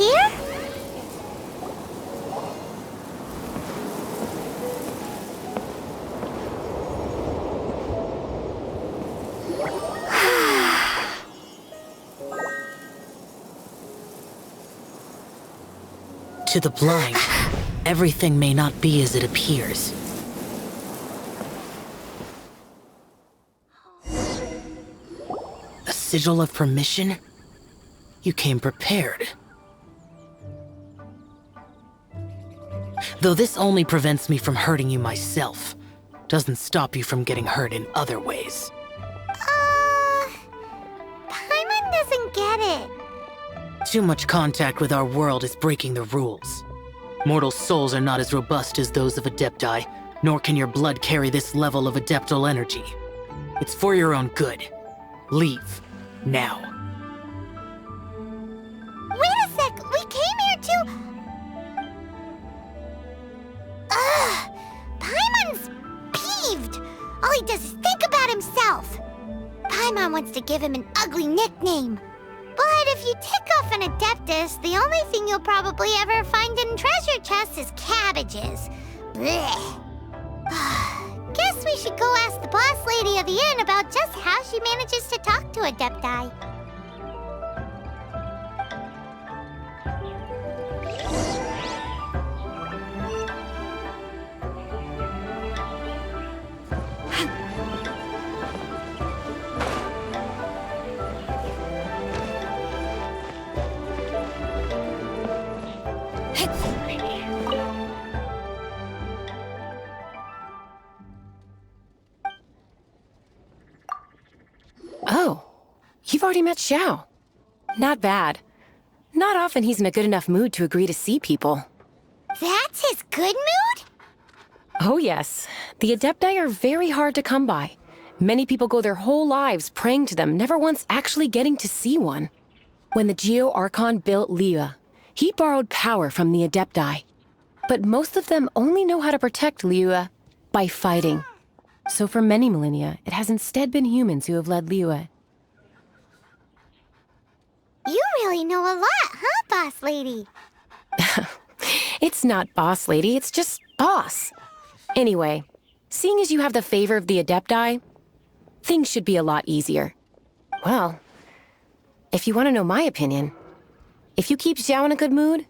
here? To the blind, everything may not be as it appears. A sigil of permission? You came prepared. Though this only prevents me from hurting you myself, doesn't stop you from getting hurt in other ways. Paimon doesn't get it. Too much contact with our world is breaking the rules. Mortal souls are not as robust as those of Adepti, nor can your blood carry this level of adeptal energy. It's for your own good. Leave. Now. Wait a sec, we came here to... Paimon's peeved. All he does is think about himself. Paimon wants to give him an ugly nickname. But if you tick off an Adeptus, the only thing you'll probably ever find in treasure chests is cabbages. Blech. Guess we should go ask the boss lady of the inn about just how she manages to talk to Adepti. Oh, you've already met Xiao. Not bad. Not often he's in a good enough mood to agree to see people. That's his good mood? Oh yes, the Adepti are very hard to come by. Many people go their whole lives praying to them, never once actually getting to see one. When the Geo Archon built Liyue, he borrowed power from the Adepti. But most of them only know how to protect Liyue by fighting. So for many millennia, it has instead been humans who have led Liyue. You really know a lot, huh, boss lady? It's not boss lady, it's just boss. Anyway, seeing as you have the favor of the Adepti, things should be a lot easier. Well, if you want to know my opinion, if you keep Xiao in a good mood,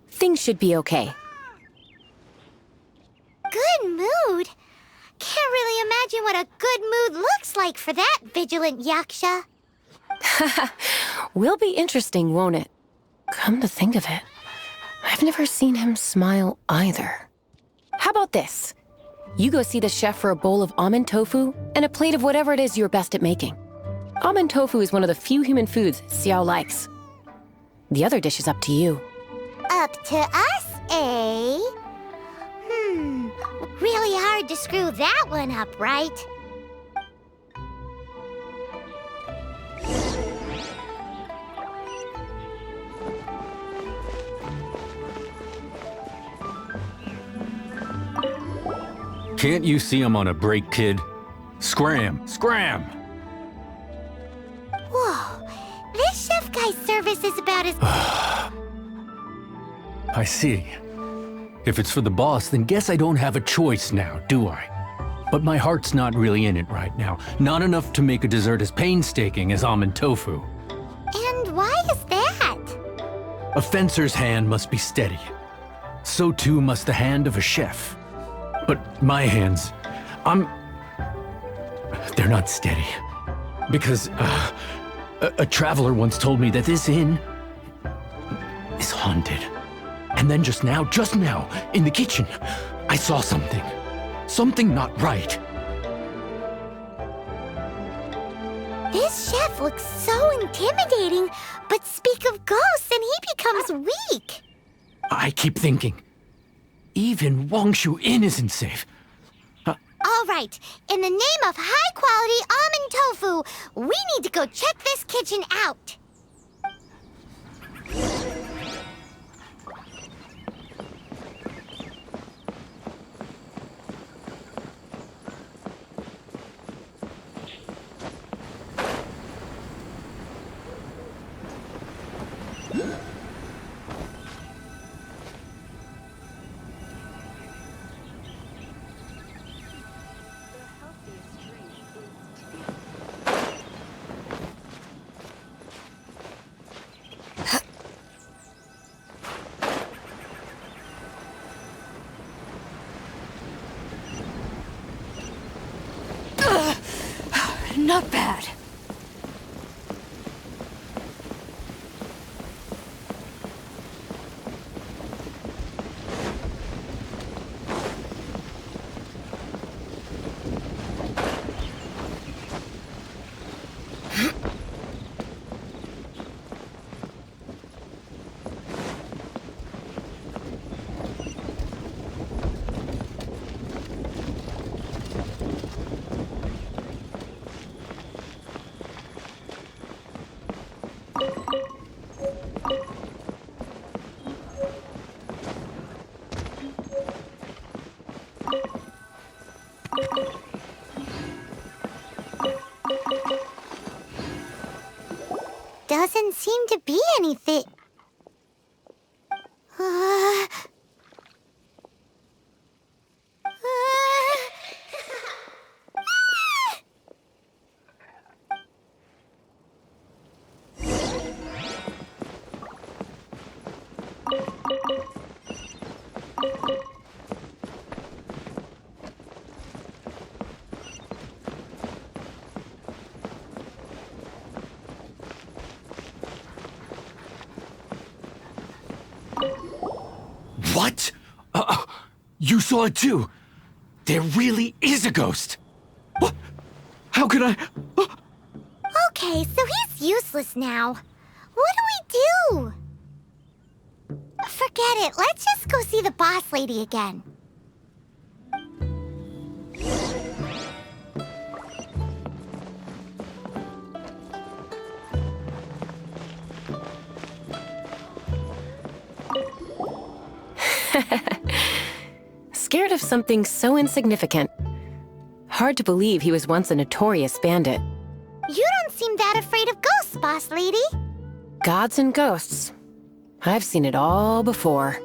things should be okay. Good mood? Can't really imagine what a good mood looks like for that vigilant yaksha. Will be interesting, won't it? Come to think of it, I've never seen him smile either. How about this? You go see the chef for a bowl of almond tofu and a plate of whatever it is you're best at making. Almond tofu is one of the few human foods Xiao likes. The other dish is up to you. Up to us, eh? Really hard to screw that one up, right? Can't you see I'm on a break, kid? Scram! Scram! Whoa, this chef guy's service is about as... I see. If it's for the boss, then guess I don't have a choice now, do I? But my heart's not really in it right now. Not enough to make a dessert as painstaking as almond tofu. And why is that? A fencer's hand must be steady. So too must the hand of a chef. But my hands, they're not steady. Because a traveler once told me that this inn is haunted. And then just now, in the kitchen, I saw something. Something not right. This chef looks so intimidating, but speak of ghosts and he becomes weak. I keep thinking, even Wangshu Inn isn't safe. All right, in the name of high-quality almond tofu, we need to go check this kitchen out. Not bad. Doesn't seem to be anything. What? You saw it too? There really is a ghost! What? How could I... Okay, so he's useless now. What do we do? Forget it. Let's just go see the boss lady again. Scared of something so insignificant. Hard to believe he was once a notorious bandit. You don't seem that afraid of ghosts, boss lady. Gods and ghosts. I've seen it all before.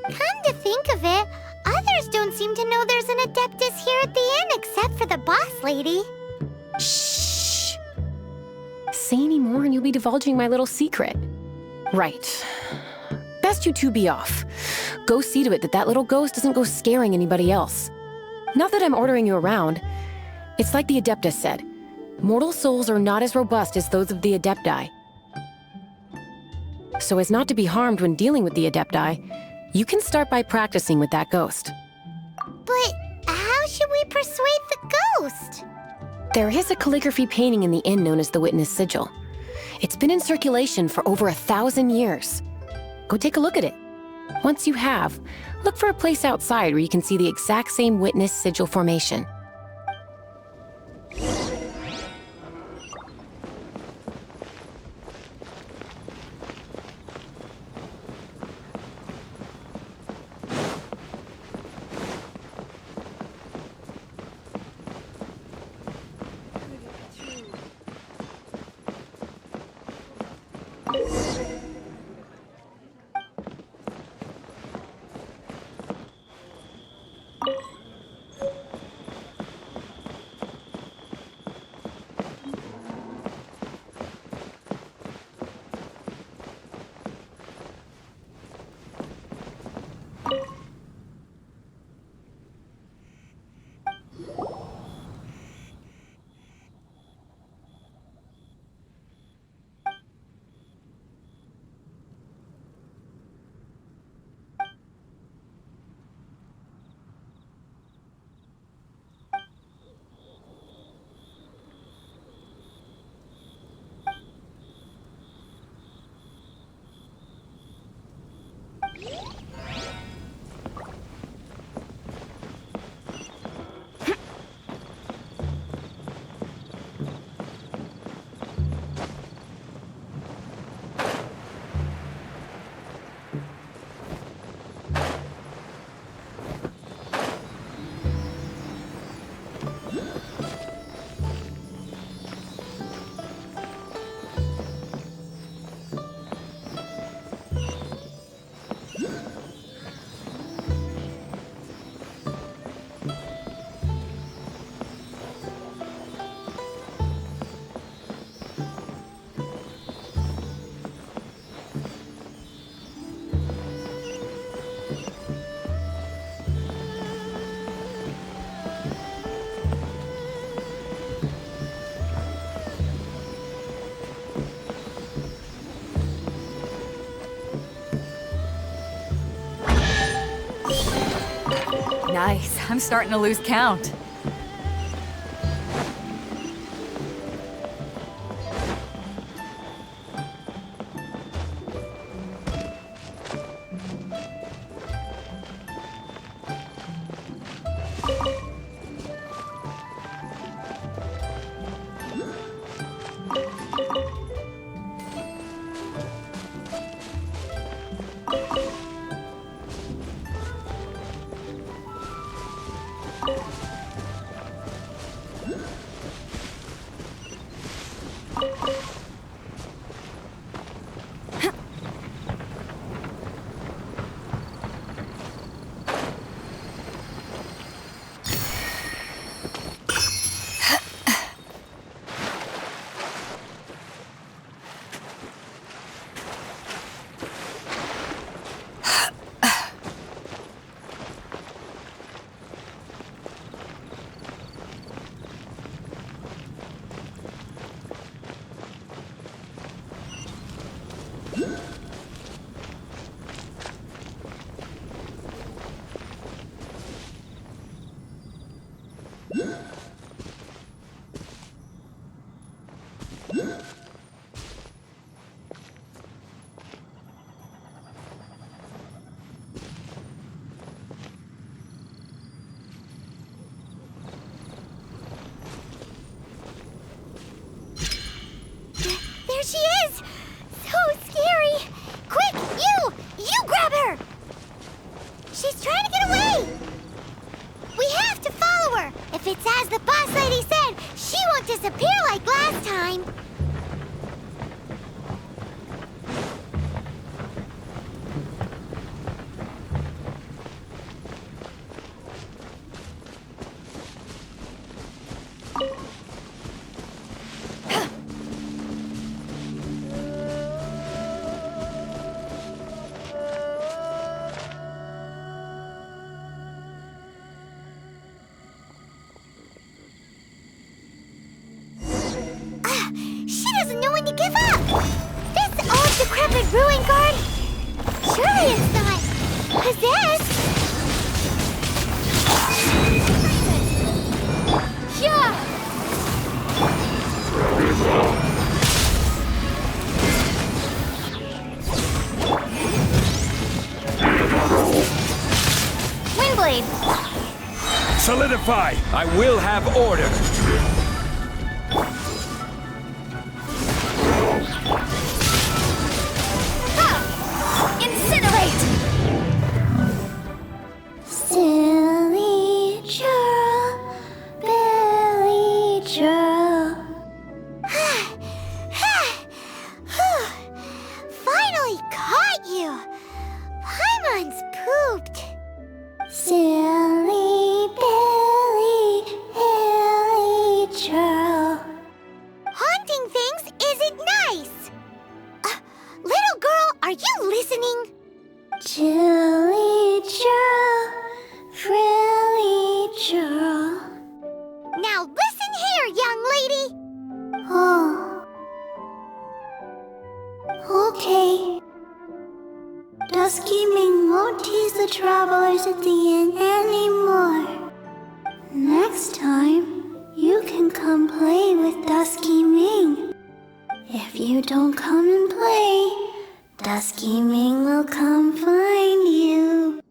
Come to think of it, others don't seem to know there's an Adeptus here at the inn except for the boss lady. Shh. Say any more and you'll be divulging my little secret. Right. Best you two be off. Go see to it that little ghost doesn't go scaring anybody else. Not that I'm ordering you around. It's like the Adeptus said. Mortal souls are not as robust as those of the Adepti. So as not to be harmed when dealing with the Adepti, you can start by practicing with that ghost. But how should we persuade the ghost? There is a calligraphy painting in the inn known as the Witness Sigil. It's been in circulation for over 1,000 years. Go take a look at it. Once you have, look for a place outside where you can see the exact same Witness Sigil formation. Guys, I'm starting to lose count. There she is! So scary! Quick, you grab her! She's trying to get away! We have to follow her! If it's as the boss lady said, she won't disappear like last time! She doesn't know when to give up! This old decrepit ruin guard? Surely it's not possessed! Yeah! Windblade! Solidify! I will have order! Silly churl, Billy churl. Finally caught you! Paimon's pooped. Silly Billy, Billy churl. Haunting things isn't nice. Little girl, are you listening? Chilly churl, frilly churl. Now listen here, young lady. Oh. Okay. Dusky Ming won't tease the travelers at the inn anymore. Next time, you can come play with Dusky Ming. If you don't come and play, Dusky Ming will come find you.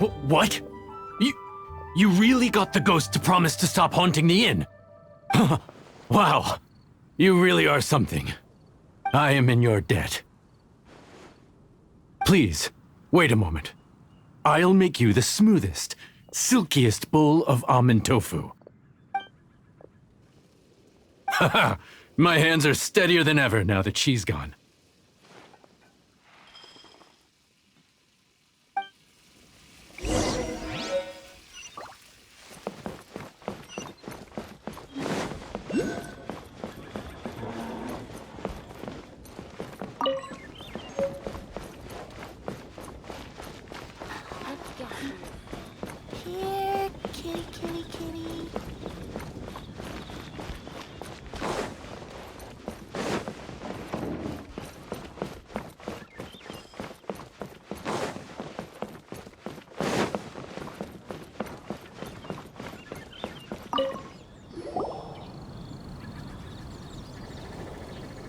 What? You really got the ghost to promise to stop haunting the inn? Wow. You really are something. I am in your debt. Please, wait a moment. I'll make you the smoothest, silkiest bowl of almond tofu. Haha, my hands are steadier than ever now that she's gone. Here, kitty, kitty, kitty.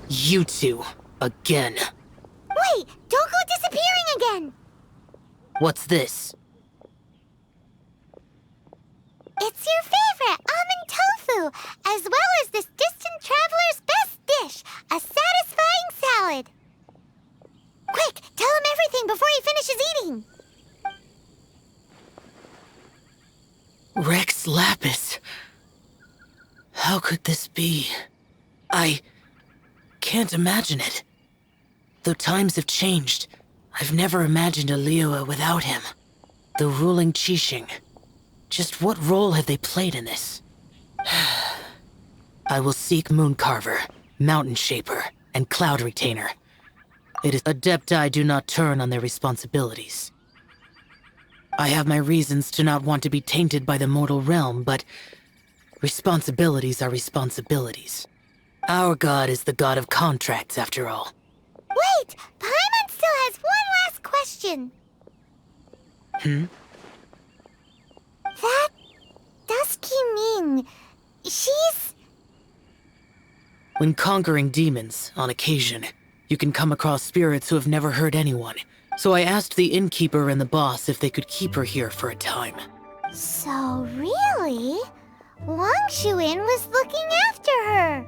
You two, again. Wait, don't go disappearing again! What's this? It's your favorite, almond tofu, as well as this distant traveler's best dish, a satisfying salad. Quick, tell him everything before he finishes eating. Rex Lapis. How could this be? I can't imagine it. Though times have changed, I've never imagined a Liyue without him. The ruling Qixing. Just what role have they played in this? I will seek Mooncarver, Mountain Shaper, and Cloud Retainer. It is Adepti do not turn on their responsibilities. I have my reasons to not want to be tainted by the mortal realm, but responsibilities are responsibilities. Our god is the god of contracts, after all. Wait, Paimon still has one last question. That Dusky Ming, she's... When conquering demons, on occasion, you can come across spirits who have never hurt anyone. So I asked the innkeeper and the boss if they could keep her here for a time. So really, Wang Shuin was looking after her.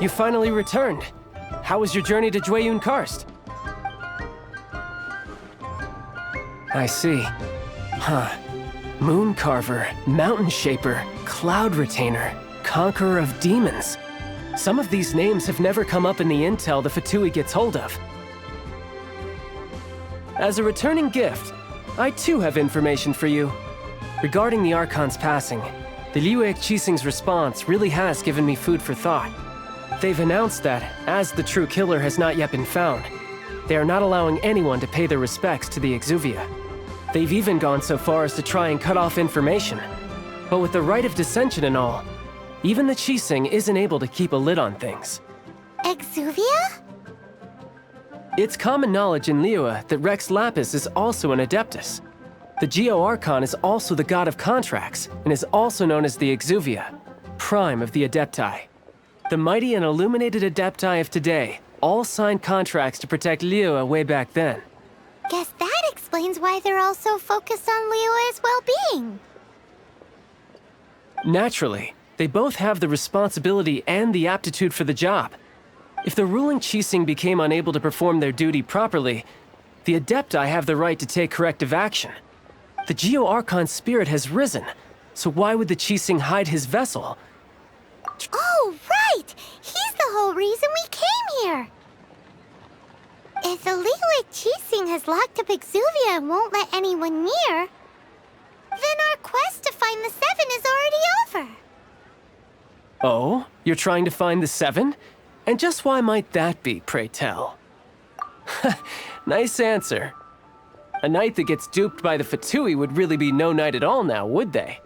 You finally returned. How was your journey to Jueyun Karst? I see. Huh. Mooncarver, Mountain Shaper, Cloud Retainer, Conqueror of Demons. Some of these names have never come up in the intel the Fatui gets hold of. As a returning gift, I too have information for you. Regarding the Archon's passing, the Liyue Qixing's response really has given me food for thought. They've announced that, as the true killer has not yet been found, they are not allowing anyone to pay their respects to the Exuvia. They've even gone so far as to try and cut off information. But with the right of dissension and all, even the Qixing isn't able to keep a lid on things. Exuvia? It's common knowledge in Liyue that Rex Lapis is also an Adeptus. The Geo Archon is also the god of contracts, and is also known as the Exuvia, prime of the Adepti. The mighty and illuminated Adepti of today all signed contracts to protect Liyue way back then. Guess that explains why they're all so focused on Liyue's well-being. Naturally, they both have the responsibility and the aptitude for the job. If the ruling Qixing became unable to perform their duty properly, the Adepti have the right to take corrective action. The Geo Archon's spirit has risen, so why would the Qixing hide his vessel? Oh, right! He's the whole reason we came here! If the Liyue Qixing has locked up Exuvia and won't let anyone near, then our quest to find the Seven is already over. Oh? You're trying to find the Seven? And just why might that be, pray tell? Nice answer. A knight that gets duped by the Fatui would really be no knight at all now, would they?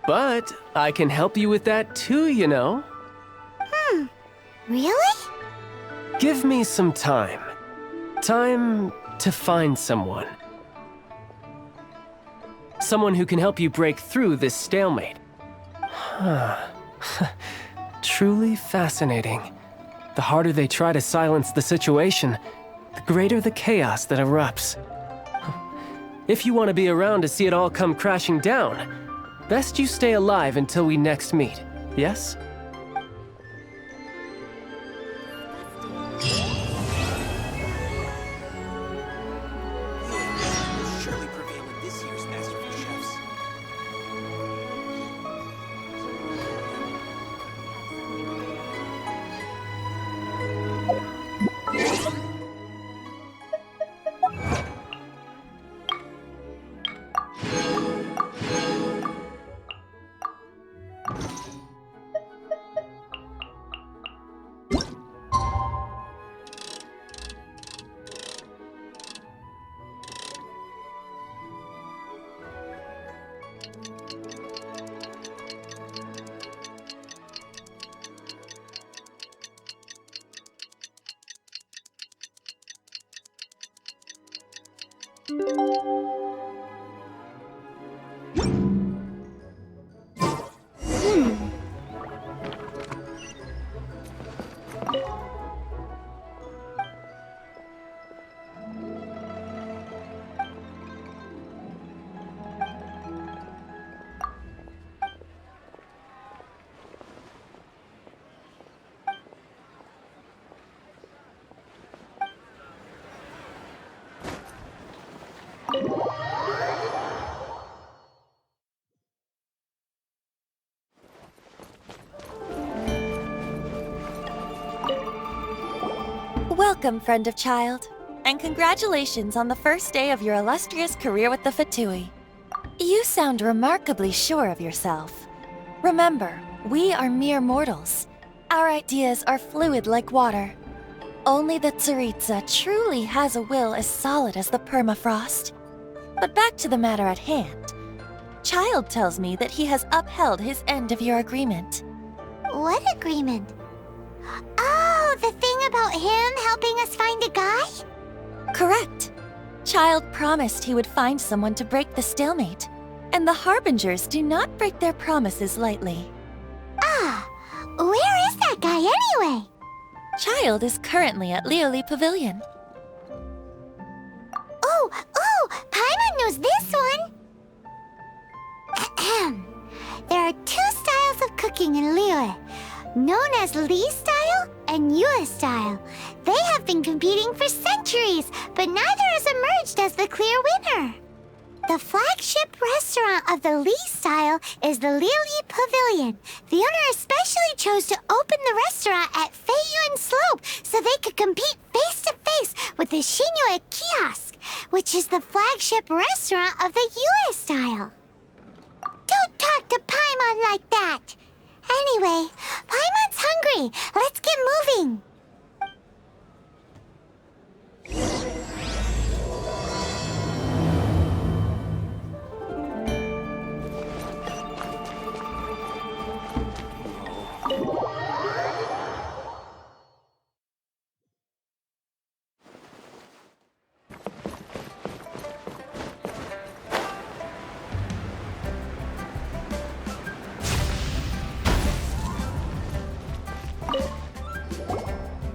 But I can help you with that too, you know. Really? Give me some time. Time to find someone. Someone who can help you break through this stalemate. Truly fascinating. The harder they try to silence the situation, the greater the chaos that erupts. If you want to be around to see it all come crashing down, best you stay alive until we next meet, yes? Surely prevail in this year's Masterful Chefs. Welcome, friend of child, and congratulations on the first day of your illustrious career with the Fatui. You sound remarkably sure of yourself. Remember, we are mere mortals. Our ideas are fluid like water. Only the Tsaritsa truly has a will as solid as the permafrost. But back to the matter at hand. Child tells me that he has upheld his end of your agreement. What agreement? Oh, the thing about him helping us find a guy? Correct. Child promised he would find someone to break the stalemate. And the Harbingers do not break their promises lightly. Ah, where is that guy anyway? Child is currently at Lioli Pavilion. Oh, Paimon knows this one! Ahem. There are two styles of cooking in Liyue, known as Li style and Yue style. They have been competing for centuries, but neither has emerged as the clear winner. The flagship restaurant of the Li style is the Lioli Pavilion. The owner especially chose to open the restaurant at Feiyuan Slope so they could compete face-to-face with the Xinyue Kiosk, which is the flagship restaurant of the Yue style. Don't talk to Paimon like that! Anyway, Paimon's hungry. Let's get moving.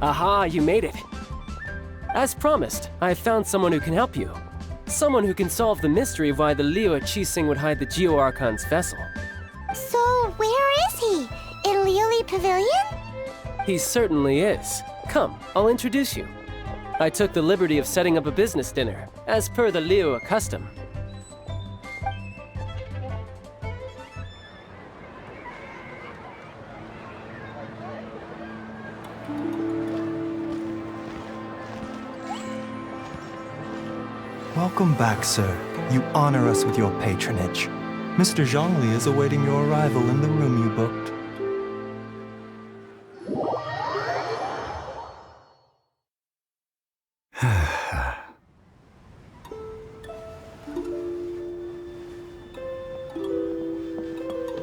Aha, you made it. As promised, I have found someone who can help you. Someone who can solve the mystery of why the Liyue Qixing would hide the Geo Archon's vessel. So, where is he? In Lioli Pavilion? He certainly is. Come, I'll introduce you. I took the liberty of setting up a business dinner, as per the Liyue custom. Welcome back, sir. You honor us with your patronage. Mr. Zhongli is awaiting your arrival in the room you booked.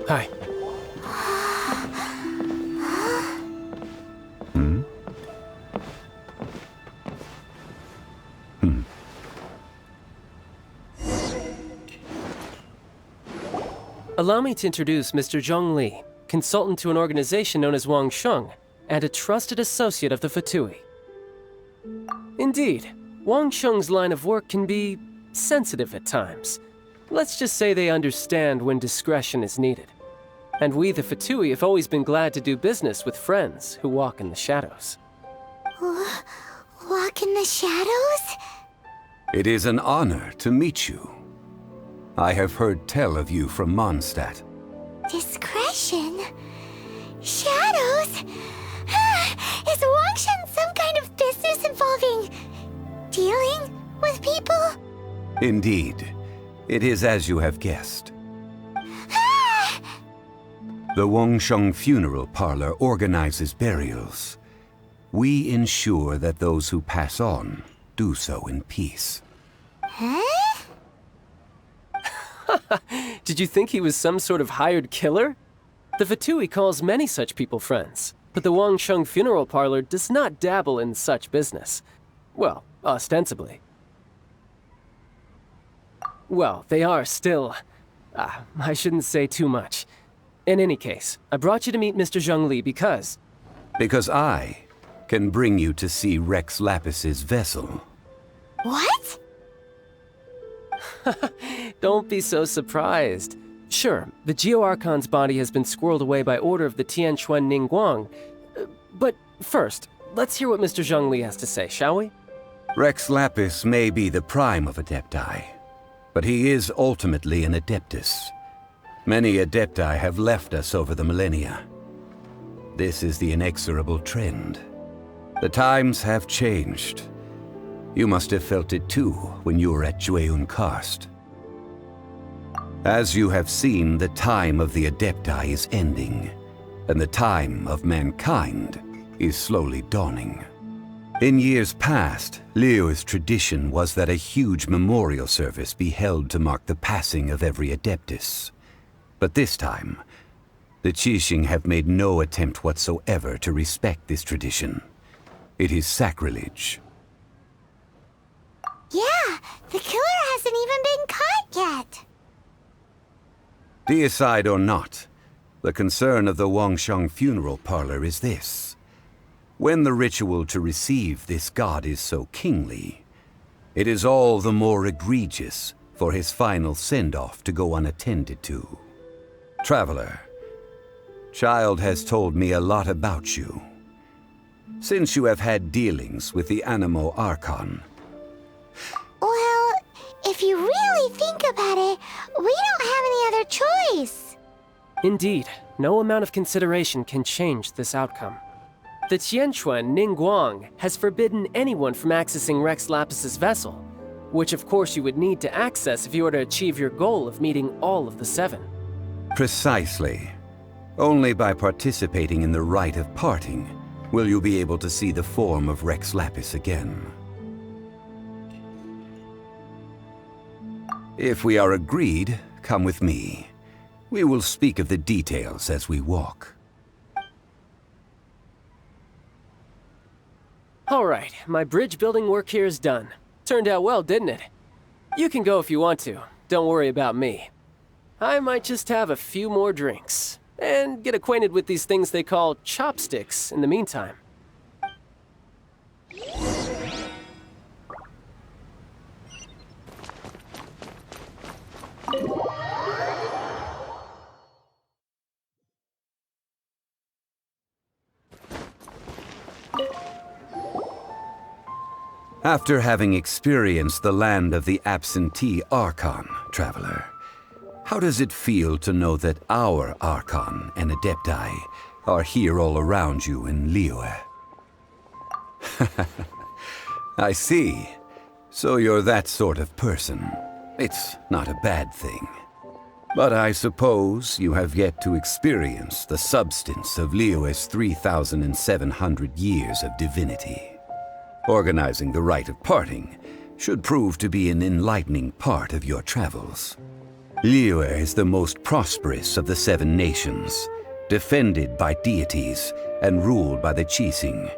Hi. Allow me to introduce Mr. Zhongli, consultant to an organization known as Wang Sheng, and a trusted associate of the Fatui. Indeed, Wang Sheng's line of work can be sensitive at times. Let's just say they understand when discretion is needed. And we, the Fatui, have always been glad to do business with friends who walk in the shadows. Walk in the shadows? It is an honor to meet you. I have heard tell of you from Mondstadt. Discretion? Shadows? Is Wangshan some kind of business involving dealing with people? Indeed. It is as you have guessed. The Wangsheng Funeral Parlor organizes burials. We ensure that those who pass on do so in peace. Huh? Did you think he was some sort of hired killer? The Fatui calls many such people friends, but the Wangsheng Funeral Parlor does not dabble in such business. Well, ostensibly. Well, they are still... I shouldn't say too much. In any case, I brought you to meet Mr. Zhongli because... Because I can bring you to see Rex Lapis's vessel. What? Don't be so surprised. Sure, the Geo-Archon's body has been squirreled away by order of the Tianquan Ningguang. But first, let's hear what Mr. Zhongli has to say, shall we? Rex Lapis may be the prime of Adepti, but he is ultimately an Adeptus. Many Adepti have left us over the millennia. This is the inexorable trend. The times have changed. You must have felt it too when you were at Jueyun Karst. As you have seen, the time of the Adepti is ending, and the time of mankind is slowly dawning. In years past, Liyue's tradition was that a huge memorial service be held to mark the passing of every Adeptus. But this time, the Qixing have made no attempt whatsoever to respect this tradition. It is sacrilege. Yeah, the killer hasn't even been caught yet. Deicide or not, the concern of the Wangsheng Funeral Parlor is this. When the ritual to receive this god is so kingly, it is all the more egregious for his final send-off to go unattended to. Traveler, Child has told me a lot about you. Since you have had dealings with the Animo Archon. Well, if you really think about it, we don't have any other choice. Indeed, no amount of consideration can change this outcome. The Tianquan Ningguang has forbidden anyone from accessing Rex Lapis's vessel, which of course you would need to access if you were to achieve your goal of meeting all of the seven. Precisely. Only by participating in the rite of parting will you be able to see the form of Rex Lapis again. If we are agreed, come with me. We will speak of the details as we walk. Alright, my bridge building work here is done. Turned out well, didn't it? You can go if you want to. Don't worry about me. I might just have a few more drinks, and get acquainted with these things they call chopsticks in the meantime. After having experienced the land of the absentee Archon, Traveler, how does it feel to know that our Archon and Adepti are here all around you in Liyue? I see. So you're that sort of person. It's not a bad thing. But I suppose you have yet to experience the substance of Liyue's 3,700 years of divinity. Organizing the rite of parting should prove to be an enlightening part of your travels. Liyue is the most prosperous of the 7 nations, defended by deities and ruled by the Qixing.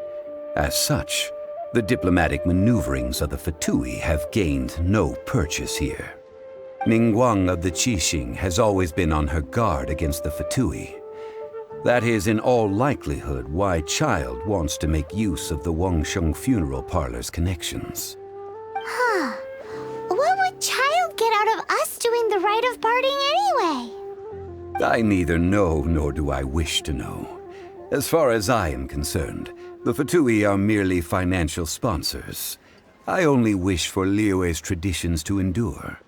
As such, the diplomatic maneuverings of the Fatui have gained no purchase here. Ningguang of the Qixing has always been on her guard against the Fatui. That is in all likelihood why Child wants to make use of the Wangsheng funeral parlor's connections. Huh. What would Child get out of us doing the rite of parting anyway? I neither know nor do I wish to know. As far as I am concerned, the Fatui are merely financial sponsors. I only wish for Liyue's traditions to endure.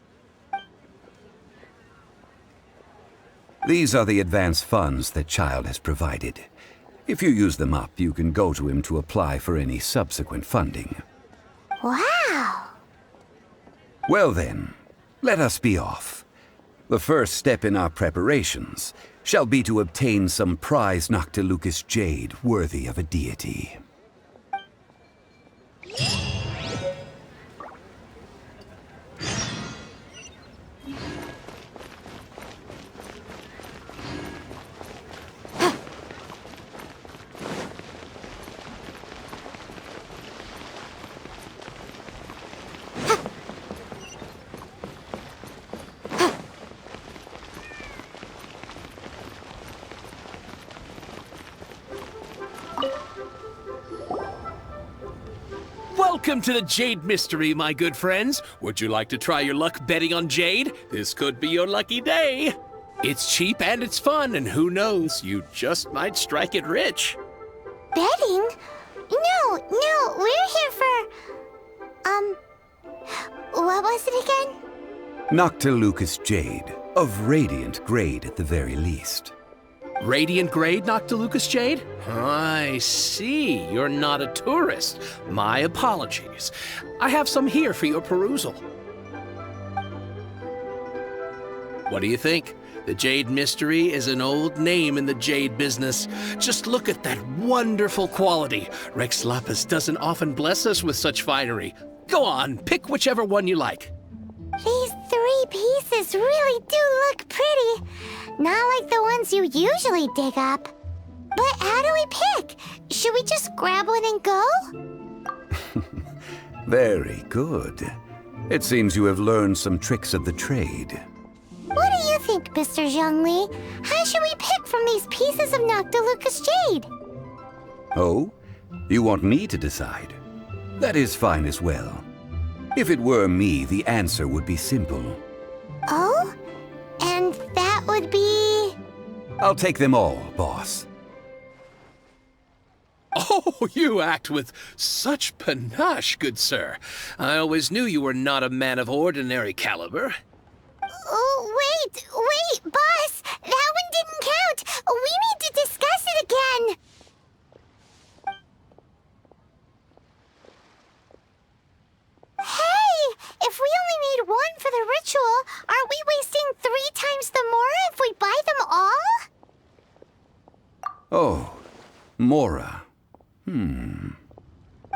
These are the advance funds that Child has provided. If you use them up, you can go to him to apply for any subsequent funding. Wow! Well then, let us be off. The first step in our preparations shall be to obtain some prized Noctilucous jade worthy of a deity. Welcome to the Jade Mystery, my good friends. Would you like to try your luck betting on Jade? This could be your lucky day. It's cheap and it's fun, and who knows, you just might strike it rich. Betting? No, we're here for... What was it again? Noctilucous jade, of radiant grade at the very least. Radiant grade Noctilucous jade? I see. You're not a tourist. My apologies. I have some here for your perusal. What do you think? The Jade Mystery is an old name in the jade business. Just look at that wonderful quality. Rex Lapis doesn't often bless us with such finery. Go on, pick whichever one you like. These 3 pieces really do look pretty. Not like the ones you usually dig up. But how do we pick? Should we just grab one and go? Very good. It seems you have learned some tricks of the trade. What do you think, Mr. Zhongli? How should we pick from these pieces of Noctilucous jade? Oh? You want me to decide? That is fine as well. If it were me, the answer would be simple. Oh? And that would be... I'll take them all, boss. Oh, you act with such panache, good sir. I always knew you were not a man of ordinary caliber. Oh, wait, boss! That one didn't count! We need to discuss it again! Hey! If we only need one for the ritual, aren't we wasting 3 times the Mora if we buy them all? Oh, Mora.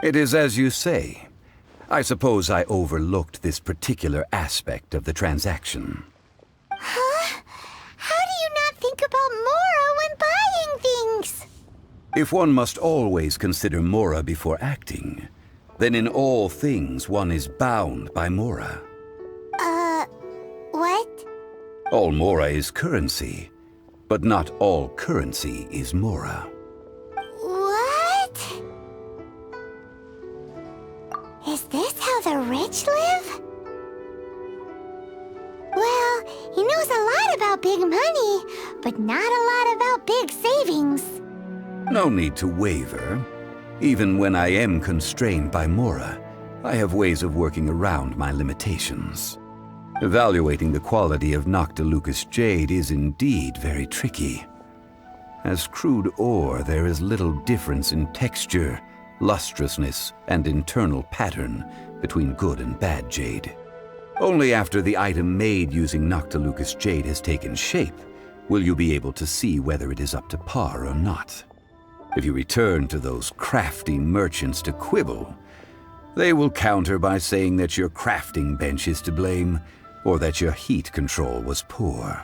It is as you say. I suppose I overlooked this particular aspect of the transaction. Huh? How do you not think about Mora when buying things? If one must always consider Mora before acting, then in all things one is bound by Mora. What? All Mora is currency, but not all currency is Mora. What? Is this how the rich live? Well, he knows a lot about big money, but not a lot about big savings. No need to waver. Even when I am constrained by Mora, I have ways of working around my limitations. Evaluating the quality of Noctilucous jade is indeed very tricky. As crude ore, there is little difference in texture, lustrousness, and internal pattern between good and bad jade. Only after the item made using Noctilucous jade has taken shape will you be able to see whether it is up to par or not. If you return to those crafty merchants to quibble, they will counter by saying that your crafting bench is to blame, or that your heat control was poor.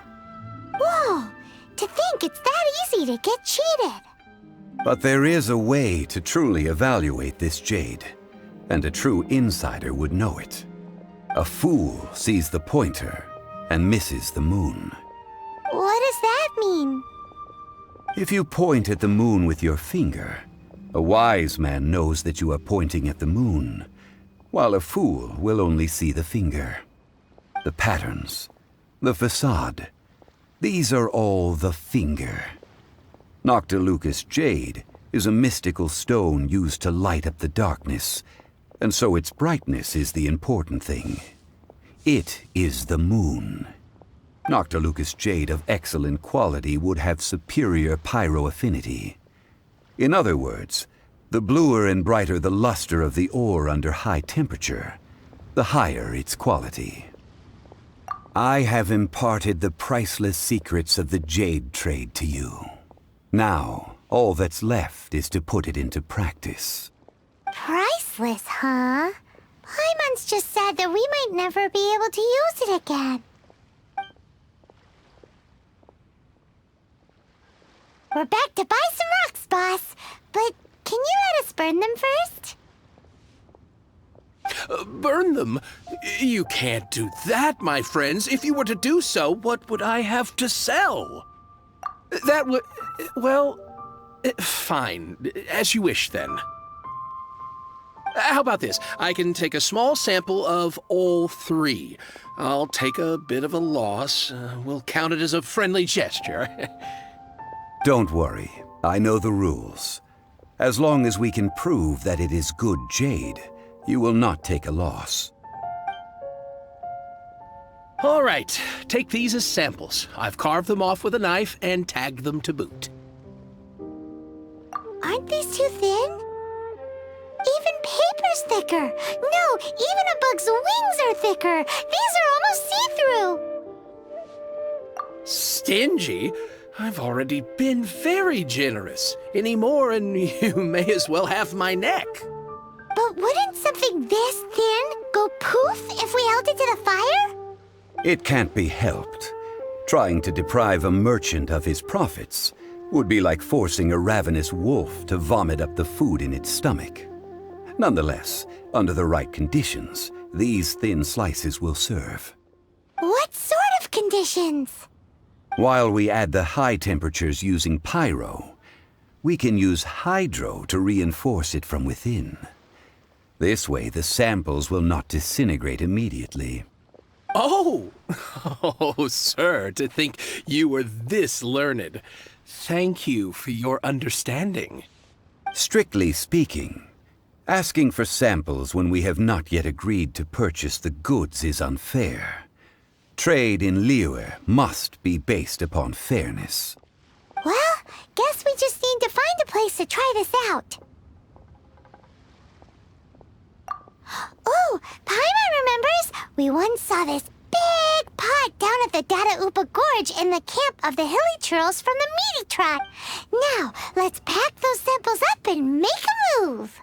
Whoa! To think it's that easy to get cheated! But there is a way to truly evaluate this jade, and a true insider would know it. A fool sees the pointer and misses the moon. What does that mean? If you point at the moon with your finger, a wise man knows that you are pointing at the moon, while a fool will only see the finger. The patterns, the facade, these are all the finger. Noctilucous jade is a mystical stone used to light up the darkness, and so its brightness is the important thing. It is the moon. Noctilucous jade of excellent quality would have superior pyroaffinity. In other words, the bluer and brighter the luster of the ore under high temperature, the higher its quality. I have imparted the priceless secrets of the jade trade to you. Now, all that's left is to put it into practice. Priceless, huh? Paimon's just said that we might never be able to use it again. We're back to buy some rocks, boss. But can you let us burn them first? Burn them? You can't do that, my friends. If you were to do so, what would I have to sell? That would... well... fine. As you wish, then. How about this? I can take a small sample of all three. I'll take a bit of a loss. We'll count it as a friendly gesture. Don't worry. I know the rules. As long as we can prove that it is good jade, you will not take a loss. All right. Take these as samples. I've carved them off with a knife and tagged them to boot. Aren't these too thin? Even paper's thicker. No, even a bug's wings are thicker. These are almost see-through. Stingy? I've already been very generous. Any more and you may as well have my neck. But wouldn't something this thin go poof if we held it to the fire? It can't be helped. Trying to deprive a merchant of his profits would be like forcing a ravenous wolf to vomit up the food in its stomach. Nonetheless, under the right conditions, these thin slices will serve. What sort of conditions? While we add the high temperatures using pyro, we can use hydro to reinforce it from within. This way, the samples will not disintegrate immediately. Oh! Oh, sir, to think you were this learned. Thank you for your understanding. Strictly speaking, asking for samples when we have not yet agreed to purchase the goods is unfair. Trade in Liyue must be based upon fairness. Well, guess we just need to find a place to try this out. Oh, Paimon remembers we once saw this big pot down at the Dada Upa Gorge in the camp of the Hilly Churls from the Meaty Trot. Now, let's pack those samples up and make a move.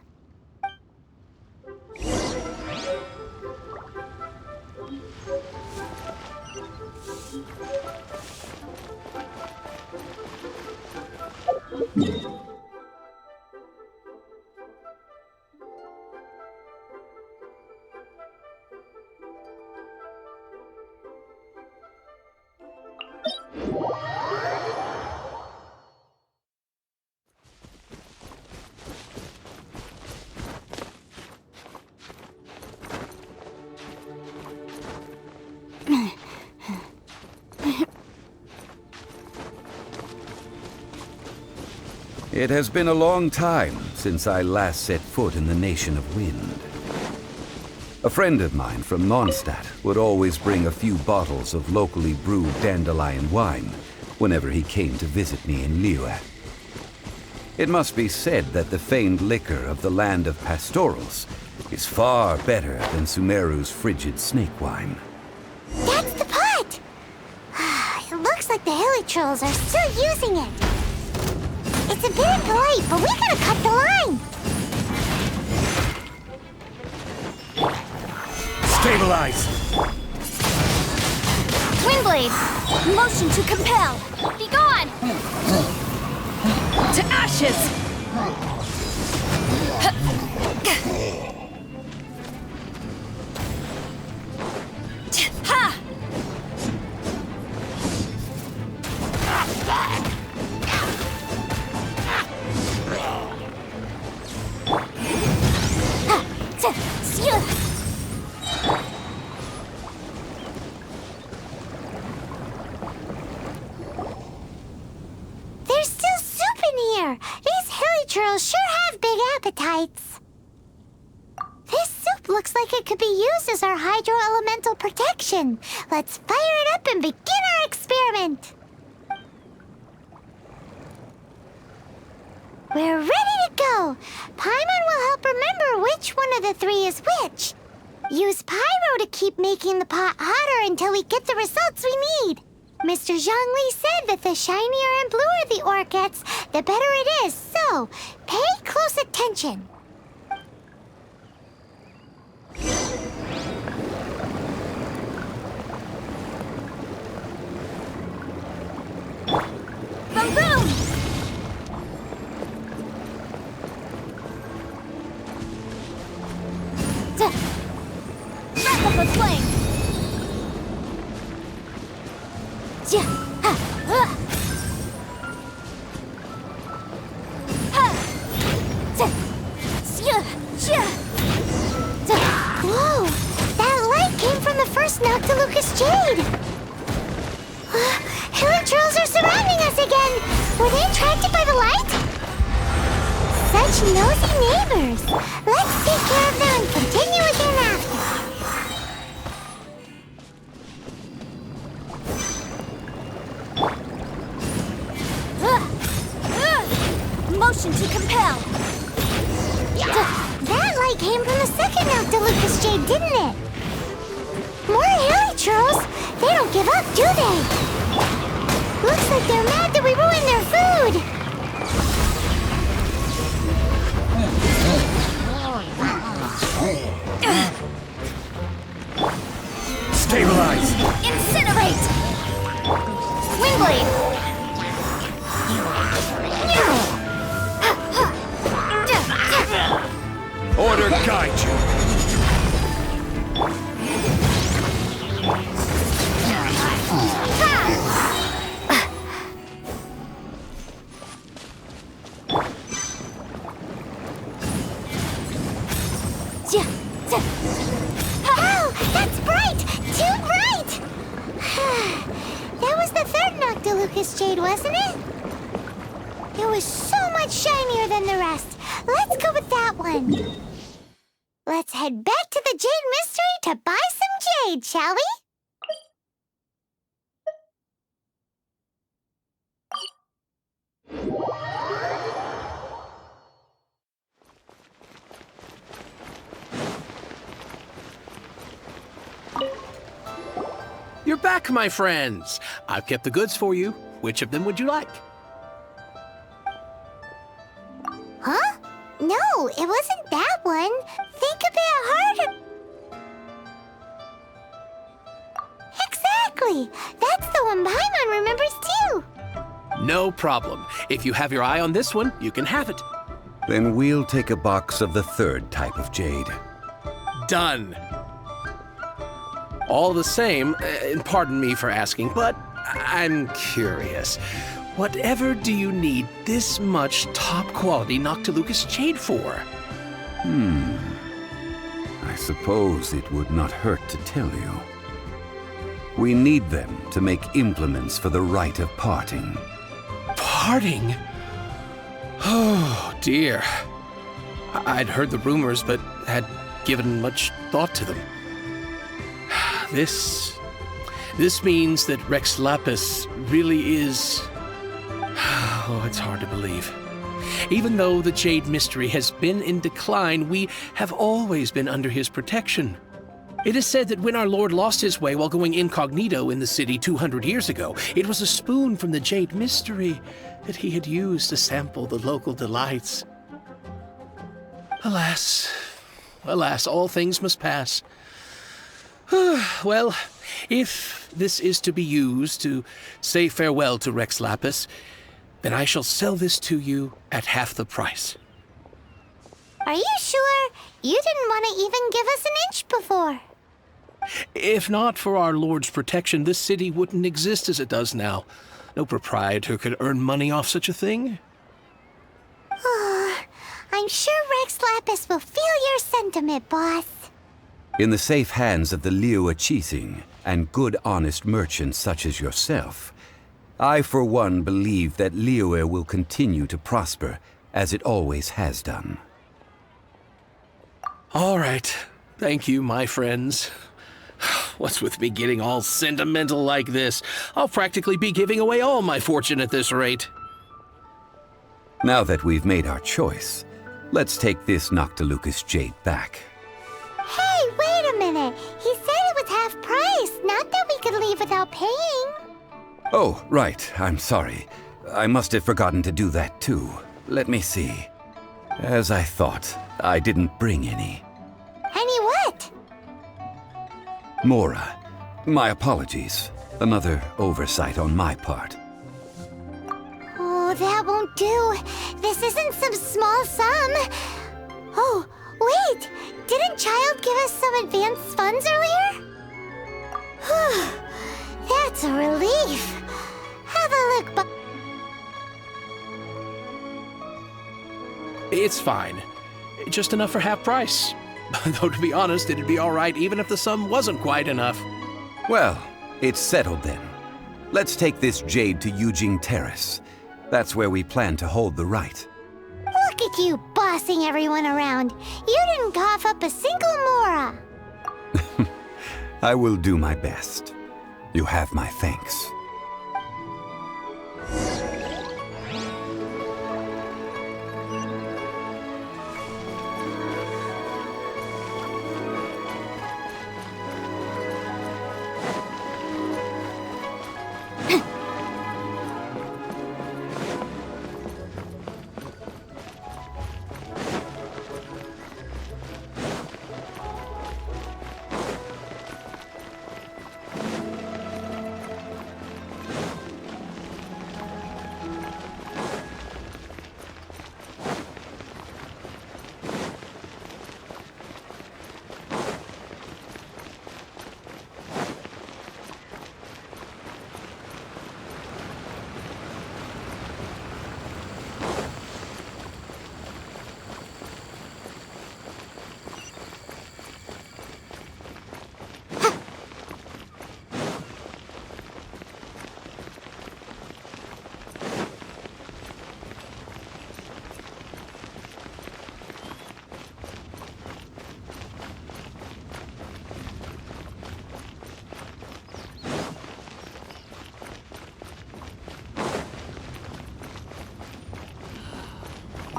It has been a long time since I last set foot in the Nation of Wind. A friend of mine from Mondstadt would always bring a few bottles of locally brewed dandelion wine whenever he came to visit me in Liyue. It must be said that the famed liquor of the land of pastorals is far better than Sumeru's frigid snake wine. That's the pot! It looks like the hilly trolls are still using it. It's a bit impolite, but we gotta cut the line. Stabilize! Windblade! Motion to compel! Be gone! To ashes! Ha! There's still soup in here! These hilly trolls sure have big appetites. This soup looks like it could be used as our hydro-elemental protection. Let's fire it up and begin our experiment. We're ready to go. Paimon will help remember which one of the three is which. Use pyro to keep making the pot hotter until we get the results we need. Mr. Zhongli said that the shinier and bluer the ore gets, the better it is, so pay close attention. Boom, boom! Wrap up the flame! Whoa! That light came from the first Noctilucous Jade! Hilly trolls are surrounding us again! Were they attracted by the light? Such nosy neighbors! Let's take care of them and continue again after. Motion to compel! That light came from the second Noctilucous Jade, didn't it? More hilly trolls! They don't give up, do they? Looks like they're mad that we ruined their food! Stabilize! Incinerate! Windblade! Order guide you! Oh, that's bright! Too bright! That was the third Noctilucous Jade, wasn't it? It was so much shinier than the rest. Let's go with that one. Let's head back to the Jade Mystery to buy some jade, shall we? You're back, my friends. I've kept the goods for you. Which of them would you like? Huh? No, it wasn't that one. Think a bit harder. Exactly. That's the one Paimon remembers too. No problem. If you have your eye on this one, you can have it. Then we'll take a box of the third type of jade. Done. All the same, and pardon me for asking, but I'm curious. Whatever do you need this much top-quality Noctilucous Jade for? I suppose it would not hurt to tell you. We need them to make implements for the rite of parting. Parting? Oh, dear. I'd heard the rumors, but had given much thought to them. This means that Rex Lapis really is... Oh, it's hard to believe. Even though the Jade Mystery has been in decline, we have always been under his protection. It is said that when our Lord lost his way while going incognito in the city 200 years ago, it was a spoon from the Jade Mystery that he had used to sample the local delights. Alas, alas, all things must pass. Well, if this is to be used to say farewell to Rex Lapis, then I shall sell this to you at half the price. Are you sure? You didn't want to even give us an inch before. If not for our Lord's protection, this city wouldn't exist as it does now. No proprietor could earn money off such a thing. Oh, I'm sure Rex Lapis will feel your sentiment, boss. In the safe hands of the Liu Chising and good honest merchants such as yourself, I for one believe that Liyue will continue to prosper as it always has done. All right. Thank you, my friends. What's with me getting all sentimental like this? I'll practically be giving away all my fortune at this rate. Now that we've made our choice, let's take this Noctilucous jade back. Hey, wait a minute. He said it was half price, not that we could leave without paying. Oh, right. I'm sorry. I must have forgotten to do that too. Let me see. As I thought, I didn't bring any. Any what? Mora, my apologies. Another oversight on my part. Oh, that won't do. This isn't some small sum. Oh, wait! Didn't Child give us some advanced funds earlier? That's a relief. Have a look, It's fine. Just enough for half price. Though to be honest, it'd be all right even if the sum wasn't quite enough. Well, it's settled then. Let's take this jade to Yujing Terrace. That's where we plan to hold the right. Look at you bossing everyone around. You didn't cough up a single Mora. I will do my best. You have my thanks.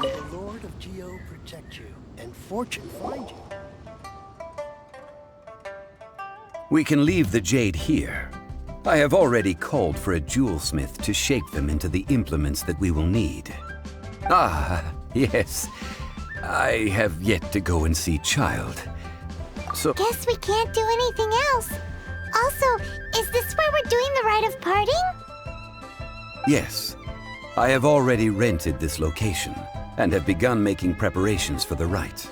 May the Lord of Geo protect you, and fortune find you. We can leave the jade here. I have already called for a jewelsmith to shape them into the implements that we will need. Ah, yes. I have yet to go and see Child. So Guess we can't do anything else. Also, is this where we're doing the rite of parting? yes, I have already rented this location and have begun making preparations for the rite.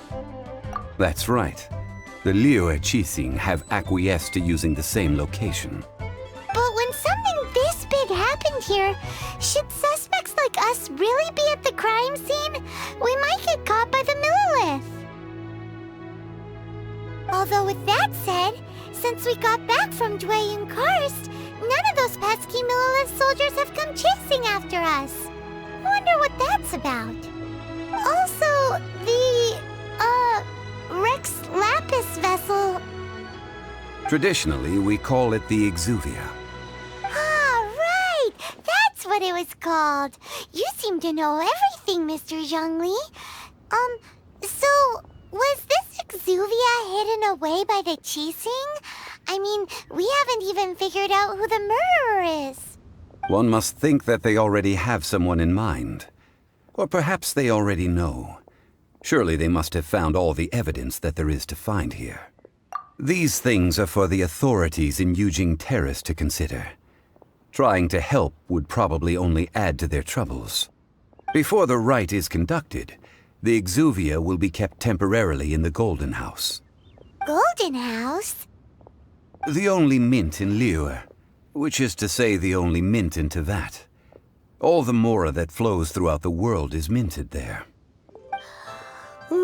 That's right. The Liu Chising have acquiesced to using the same location. But when something this big happened here, should suspects like us really be at the crime scene? We might get caught by the Millilith. Although with that said, since we got back from Dwayne Karst, none of those pesky Millilith soldiers have come chasing after us. Wonder what that's about. Also, the, Rex Lapis vessel. Traditionally, we call it the Exuvia. Ah, right! That's what it was called. You seem to know everything, Mr. Zhongli. So, was this exuvia hidden away by the Qixing? I mean, we haven't even figured out who the murderer is. One must think that they already have someone in mind. Or perhaps they already know. Surely they must have found all the evidence that there is to find here. These things are for the authorities in Yujing Terrace to consider. Trying to help would probably only add to their troubles. Before the rite is conducted, the exuvia will be kept temporarily in the Golden House. Golden House? The only mint in Liyue, which is to say the only mint in Teyvat. All the mora that flows throughout the world is minted there. Wow!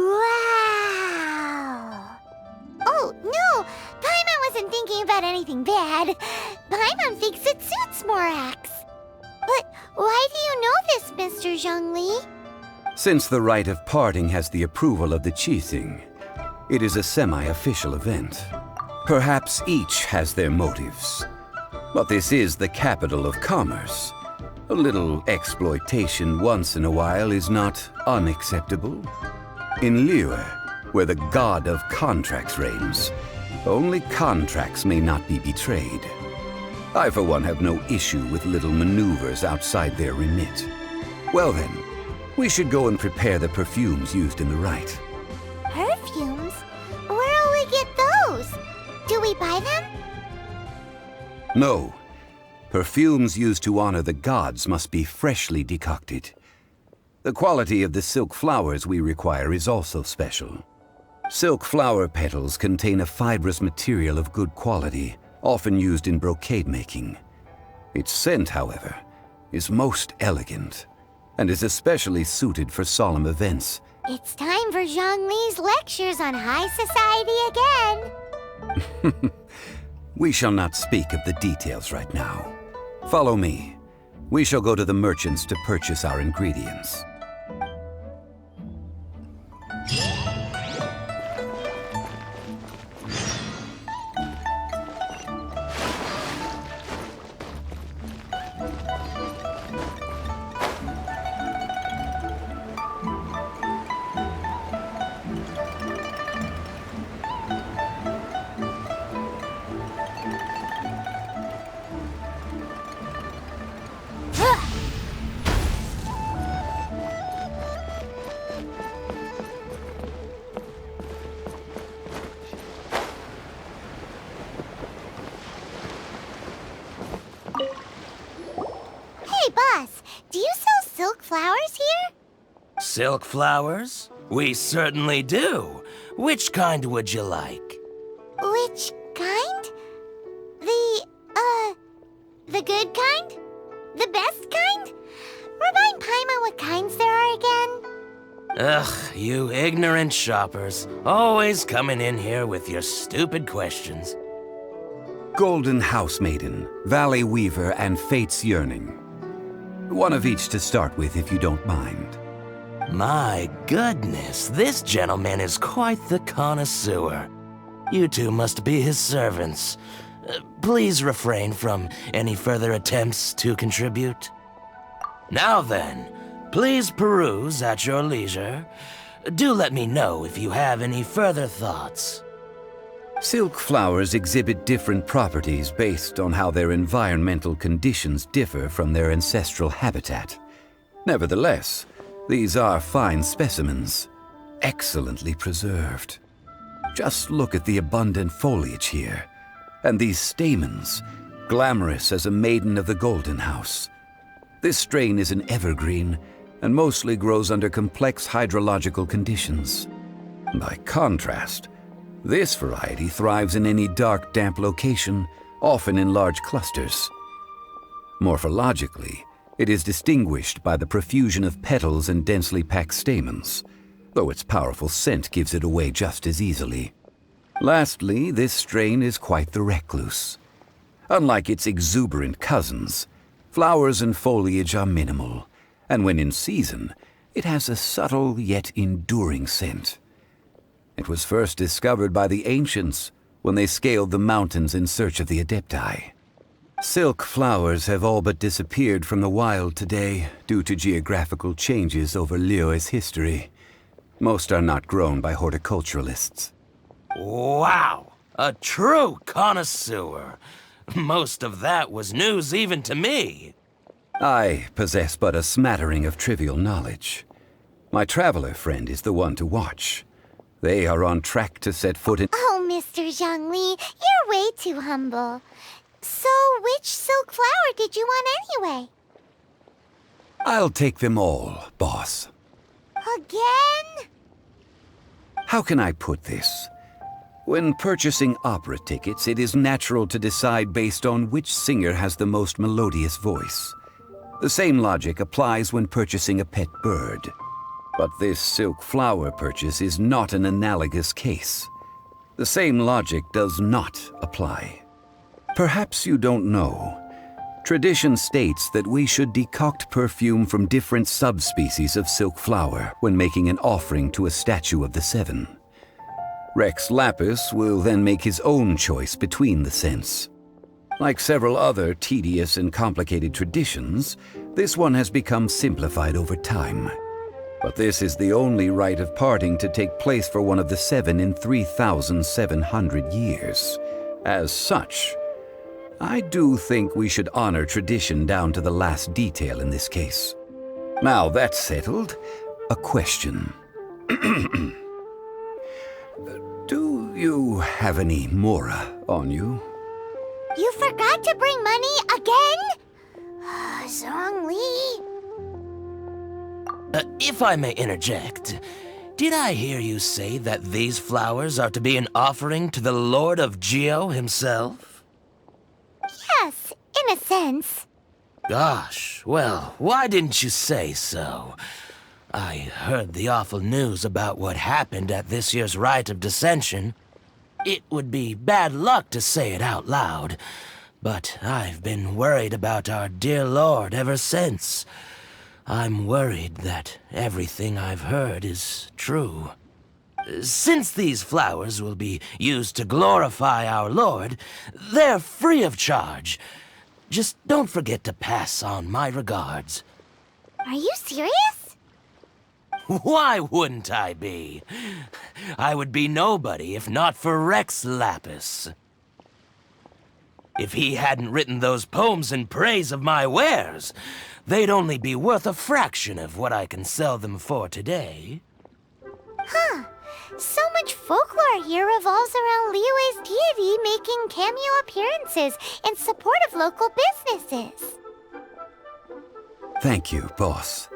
Oh, no! Paimon wasn't thinking about anything bad. Paimon thinks it suits Morax. But why do you know this, Mr. Zhongli? Since the rite of parting has the approval of the Qixing, it is a semi-official event. Perhaps each has their motives. But this is the capital of commerce. A little exploitation once in a while is not unacceptable. In Liyue, where the god of contracts reigns, only contracts may not be betrayed. I, for one, have no issue with little maneuvers outside their remit. Well then, we should go and prepare the perfumes used in the rite. Perfumes? Where'll we get those? Do we buy them? No. Perfumes used to honor the gods must be freshly decocted. The quality of the silk flowers we require is also special. Silk flower petals contain a fibrous material of good quality, often used in brocade making. Its scent, however, is most elegant, and is especially suited for solemn events. It's time for Zhongli's lectures on high society again. We shall not speak of the details right now. Follow me. We shall go to the merchants to purchase our ingredients. Hey, boss, do you sell silk flowers here? Silk flowers? We certainly do. Which kind would you like? Which kind? The good kind? The best kind? Remind Paimon what kinds there are again? Ugh, you ignorant shoppers. Always coming in here with your stupid questions. Golden House Maiden, Valley Weaver, and Fate's Yearning. One of each to start with, if you don't mind. My goodness, this gentleman is quite the connoisseur. You two must be his servants. Please refrain from any further attempts to contribute. Now then, please peruse at your leisure. Do let me know if you have any further thoughts. Silk flowers exhibit different properties based on how their environmental conditions differ from their ancestral habitat. Nevertheless, these are fine specimens, excellently preserved. Just look at the abundant foliage here, and these stamens, glamorous as a maiden of the Golden House. This strain is an evergreen, and mostly grows under complex hydrological conditions. By contrast, this variety thrives in any dark, damp location, often in large clusters. Morphologically, it is distinguished by the profusion of petals and densely packed stamens, though its powerful scent gives it away just as easily. Lastly, this strain is quite the recluse. Unlike its exuberant cousins, flowers and foliage are minimal, and when in season, it has a subtle yet enduring scent. It was first discovered by the ancients when they scaled the mountains in search of the Adepti. Silk flowers have all but disappeared from the wild today due to geographical changes over Liyue's history. Most are not grown by horticulturalists. Wow! A true connoisseur. Most of that was news even to me. I possess but a smattering of trivial knowledge. My traveler friend is the one to watch. They are on track to set foot in— Oh, Mr. Zhongli, you're way too humble. So, which silk flower did you want anyway? I'll take them all, boss. Again? How can I put this? When purchasing opera tickets, it is natural to decide based on which singer has the most melodious voice. The same logic applies when purchasing a pet bird. But this silk flower purchase is not an analogous case. The same logic does not apply. Perhaps you don't know. Tradition states that we should decoct perfume from different subspecies of silk flower when making an offering to a statue of the Seven. Rex Lapis will then make his own choice between the scents. Like several other tedious and complicated traditions, this one has become simplified over time. But this is the only rite of parting to take place for one of the Seven in 3,700 years. As such, I do think we should honor tradition down to the last detail in this case. Now that's settled, a question. Do you have any Mora on you? You forgot to bring money again? Zhongli. If I may interject, did I hear you say that these flowers are to be an offering to the Lord of Geo himself? Yes, in a sense. Gosh, well, why didn't you say so? I heard the awful news about what happened at this year's Rite of Dissension. It would be bad luck to say it out loud, but I've been worried about our dear Lord ever since. I'm worried that everything I've heard is true. Since these flowers will be used to glorify our Lord, they're free of charge. Just don't forget to pass on my regards. Are you serious? Why wouldn't I be? I would be nobody if not for Rex Lapis. If he hadn't written those poems in praise of my wares, they'd only be worth a fraction of what I can sell them for today. Huh. So much folklore here revolves around Liyue's deity making cameo appearances in support of local businesses. Thank you, boss.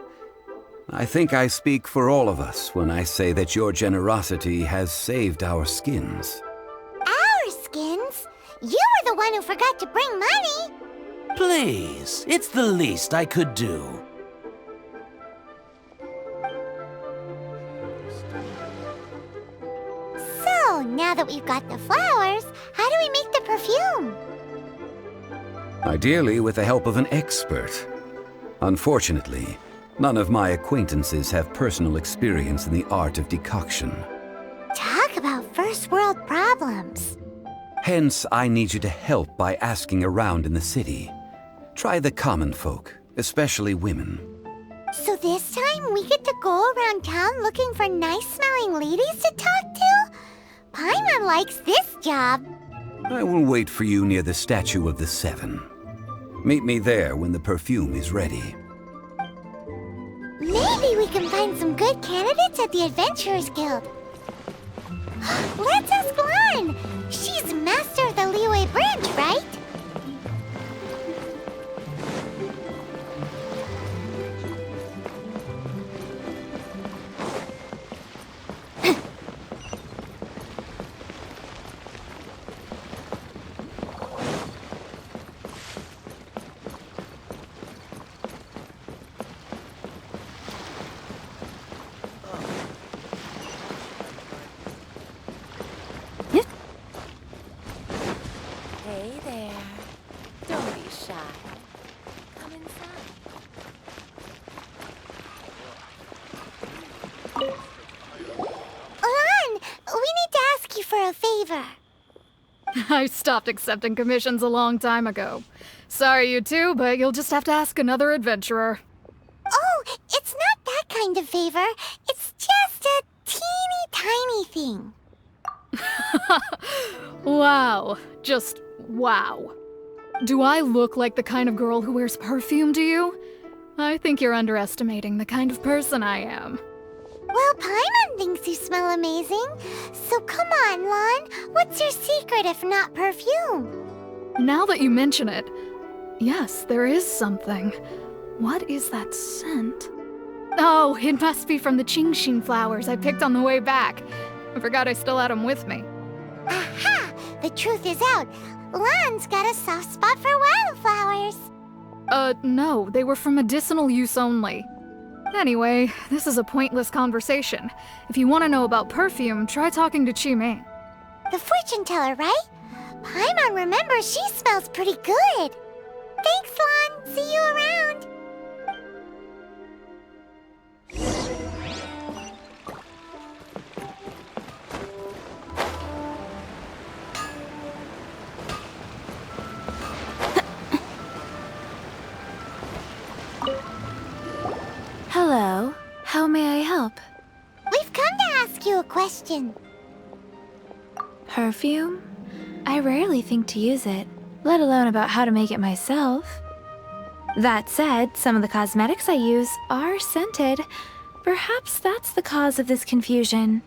I think I speak for all of us when I say that your generosity has saved our skins. Our skins? You were the one who forgot to bring money. Please, it's the least I could do. So, now that we've got the flowers, how do we make the perfume? Ideally with the help of an expert. Unfortunately, none of my acquaintances have personal experience in the art of decoction. Talk about first world problems. Hence, I need you to help by asking around in the city. Try the common folk, especially women. So this time we get to go around town looking for nice-smelling ladies to talk to? Paimon likes this job. I will wait for you near the statue of the Seven. Meet me there when the perfume is ready. Maybe we can find some good candidates at the Adventurers Guild. Let's ask Lan. She's master of the Liyue branch, right? Hey there. Don't be shy. Come inside. Lan, we need to ask you for a favor. I stopped accepting commissions a long time ago. Sorry, you two, but you'll just have to ask another adventurer. Oh, it's not that kind of favor. It's just a teeny tiny thing. Wow. Just wow. Do I look like the kind of girl who wears perfume to you? I think you're underestimating the kind of person I am. Well, Paimon thinks you smell amazing. So come on, Lon. What's your secret if not perfume? Now that you mention it, yes, there is something. What is that scent? Oh, it must be from the Qingxin flowers I picked on the way back. I forgot I still had them with me. Aha! The truth is out. Lon's got a soft spot for wildflowers. No, they were for medicinal use only. Anyway, this is a pointless conversation. If you want to know about perfume, try talking to Qiming. The fortune teller, right? Paimon remembers she smells pretty good. Thanks, Lon. See you around. Hello. How may I help? We've come to ask you a question. Perfume? I rarely think to use it, let alone about how to make it myself. That said, some of the cosmetics I use are scented. Perhaps that's the cause of this confusion.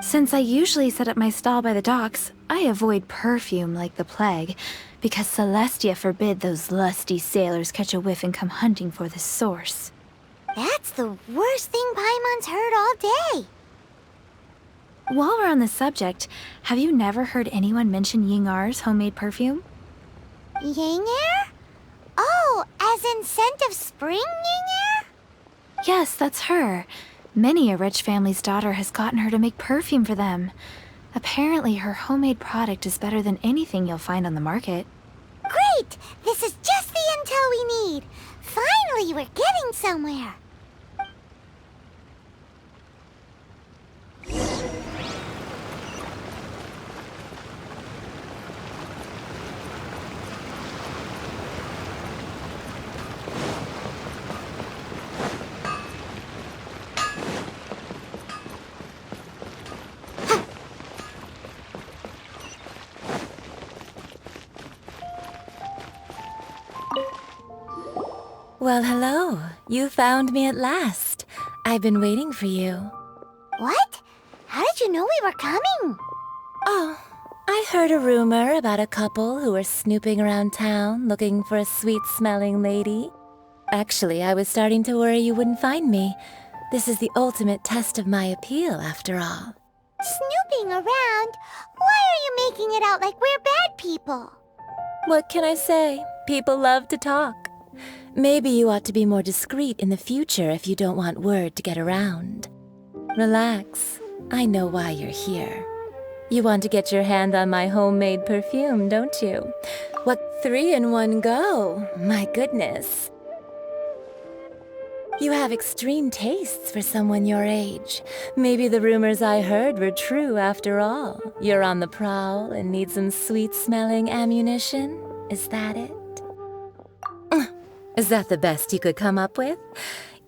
Since I usually set up my stall by the docks, I avoid perfume like the plague, because Celestia forbid those lusty sailors catch a whiff and come hunting for the source. That's the worst thing Paimon's heard all day. While we're on the subject, have you never heard anyone mention Yingar's homemade perfume? Yingar? Oh, as in scent of spring, Yingar? Yes, that's her. Many a rich family's daughter has gotten her to make perfume for them. Apparently, her homemade product is better than anything you'll find on the market. Great! This is just the intel we need. Finally, we're getting somewhere. Well, hello. You found me at last. I've been waiting for you. What? How did you know we were coming? Oh, I heard a rumor about a couple who were snooping around town looking for a sweet-smelling lady. Actually, I was starting to worry you wouldn't find me. This is the ultimate test of my appeal, after all. Snooping around? Why are you making it out like we're bad people? What can I say? People love to talk. Maybe you ought to be more discreet in the future if you don't want word to get around. Relax. I know why you're here. You want to get your hand on my homemade perfume, don't you? What 3 in 1 go? My goodness. You have extreme tastes for someone your age. Maybe the rumors I heard were true after all. You're on the prowl and need some sweet-smelling ammunition? Is that it? Is that the best you could come up with?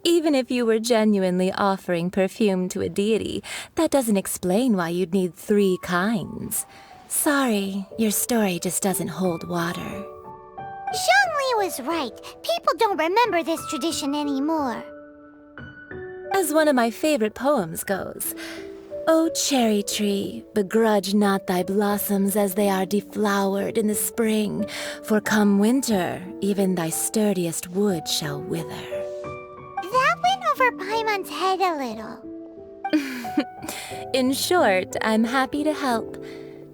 Even if you were genuinely offering perfume to a deity, that doesn't explain why you'd need 3 kinds. Sorry, your story just doesn't hold water. Zhongli was right. People don't remember this tradition anymore. As one of my favorite poems goes, O cherry tree, begrudge not thy blossoms as they are deflowered in the spring, for come winter, even thy sturdiest wood shall wither. That went over Paimon's head a little. In short, I'm happy to help.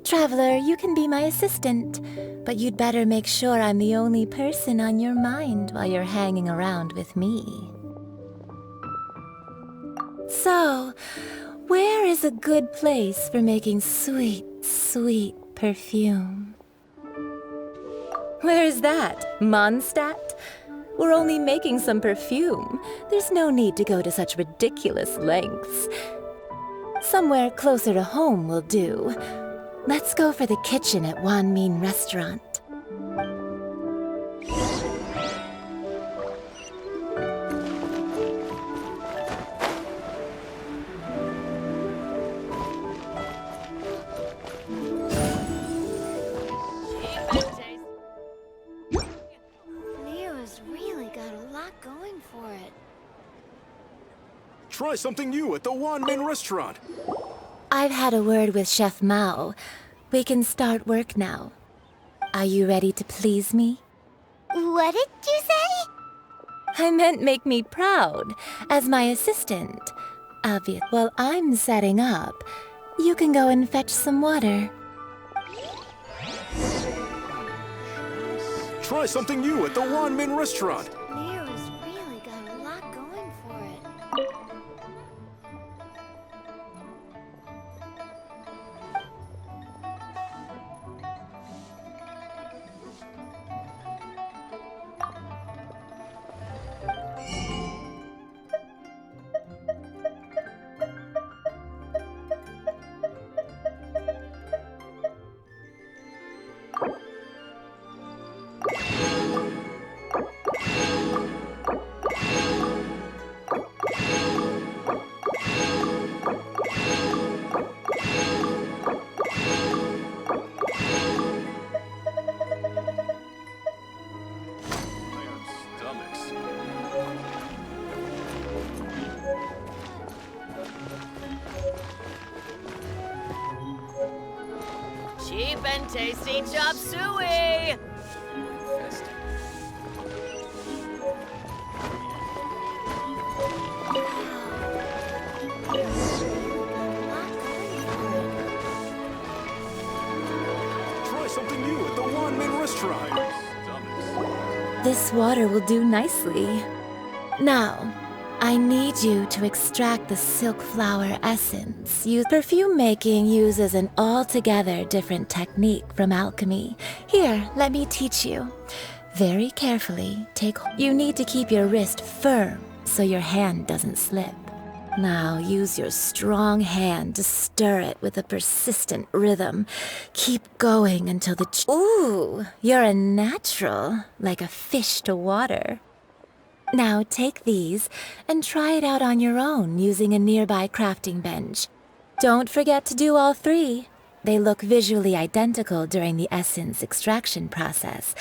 Traveler, you can be my assistant, but you'd better make sure I'm the only person on your mind while you're hanging around with me. So, where is a good place for making sweet, sweet perfume? Where is that? Mondstadt? We're only making some perfume. There's no need to go to such ridiculous lengths. Somewhere closer to home will do. Let's go for the kitchen at Wanmin Restaurant. Try something new at the Wanmin restaurant. I've had a word with Chef Mao. We can start work now. Are you ready to please me? What did you say? I meant make me proud, as my assistant. While I'm setting up, you can go and fetch some water. Try something new at the Wanmin restaurant. Nero's really got a lot going for it. Cheap and tasty chop suey! Try something new at the Wanmin restaurant. This water will do nicely. Now, I need you to extract the silk flower essence. Perfume making uses an altogether different technique from alchemy. Here, let me teach you. Very carefully, you need to keep your wrist firm so your hand doesn't slip. Now use your strong hand to stir it with a persistent rhythm. Keep going until Ooh, you're a natural, like a fish to water. Now take these and try it out on your own using a nearby crafting bench. Don't forget to do all three. They look visually identical during the essence extraction process,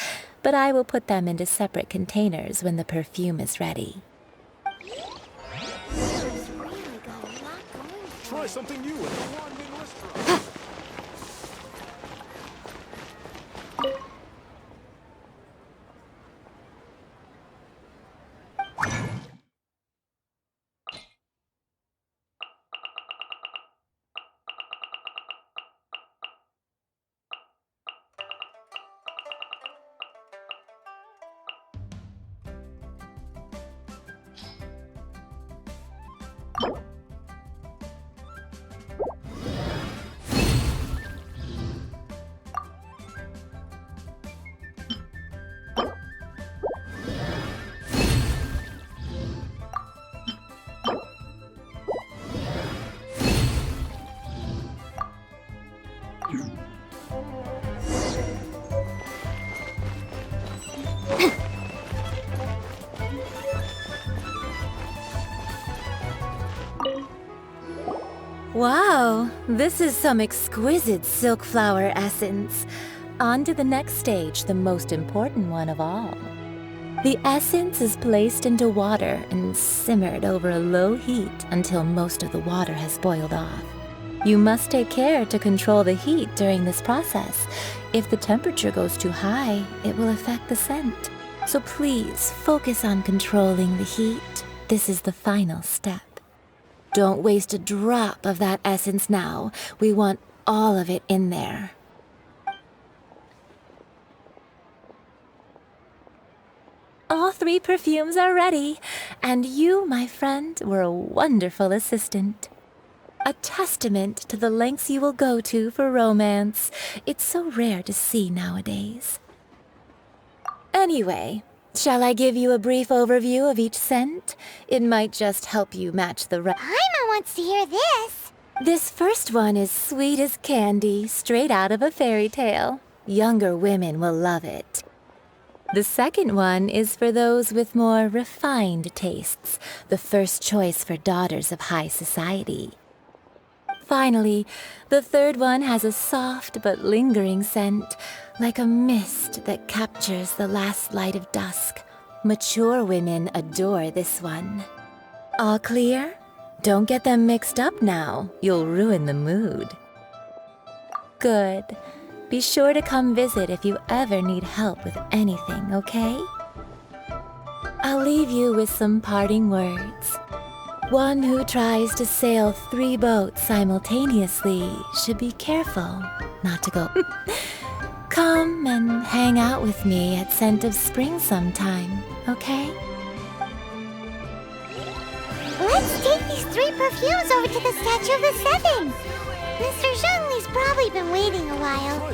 but I will put them into separate containers when the perfume is ready. Try something new at the Wanmin restaurant. Wow, this is some exquisite silk flower essence. On to the next stage, the most important one of all. The essence is placed into water and simmered over a low heat until most of the water has boiled off. You must take care to control the heat during this process. If the temperature goes too high, it will affect the scent. So please focus on controlling the heat. This is the final step. Don't waste a drop of that essence now. We want all of it in there. All three perfumes are ready, and you, my friend, were a wonderful assistant. A testament to the lengths you will go to for romance. It's so rare to see nowadays. Anyway, shall I give you a brief overview of each scent? It might just help you match the Paimon wants to hear this. This first one is sweet as candy, straight out of a fairy tale. Younger women will love it. The second one is for those with more refined tastes, the first choice for daughters of high society. Finally, the third one has a soft but lingering scent, like a mist that captures the last light of dusk. Mature women adore this one. All clear? Don't get them mixed up now. You'll ruin the mood. Good. Be sure to come visit if you ever need help with anything, okay? I'll leave you with some parting words. One who tries to sail 3 boats simultaneously should be careful not to go. Come and hang out with me at Scent of Spring sometime, okay? Let's take these 3 perfumes over to the Statue of the Seven. Mr. Zhongli's probably been waiting a while.